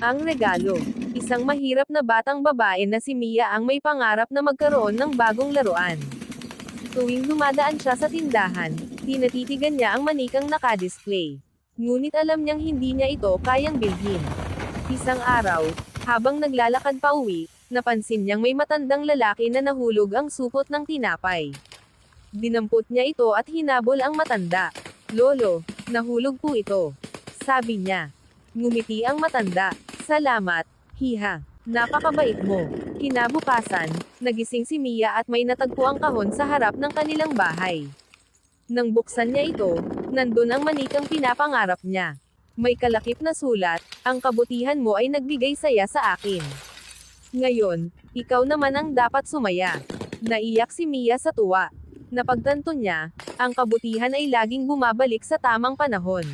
Ang regalo. Isang mahirap na batang babae na si Mia ang may pangarap na magkaroon ng bagong laruan. Tuwing dumadaan siya sa tindahan, tinatitigan niya ang manikang naka-display. Ngunit alam niyang hindi niya ito kayang bilhin. Isang araw, habang naglalakad pa uwi, napansin niyang may matandang lalaki na nahulog ang supot ng tinapay. Dinampot niya ito at hinabol ang matanda. "Lolo, nahulog po ito," sabi niya. Ngumiti ang matanda. "Salamat, hiha. Napakabait mo." Kinabukasan, nagising si Mia at may natagpo ang kahon sa harap ng kanilang bahay. Nang buksan niya ito, nandun ang manikang pinapangarap niya. May kalakip na sulat, "Ang kabutihan mo ay nagbigay saya sa akin. Ngayon, ikaw naman ang dapat sumaya." Naiyak si Mia sa tuwa. Napagtanto niya, ang kabutihan ay laging bumabalik sa tamang panahon.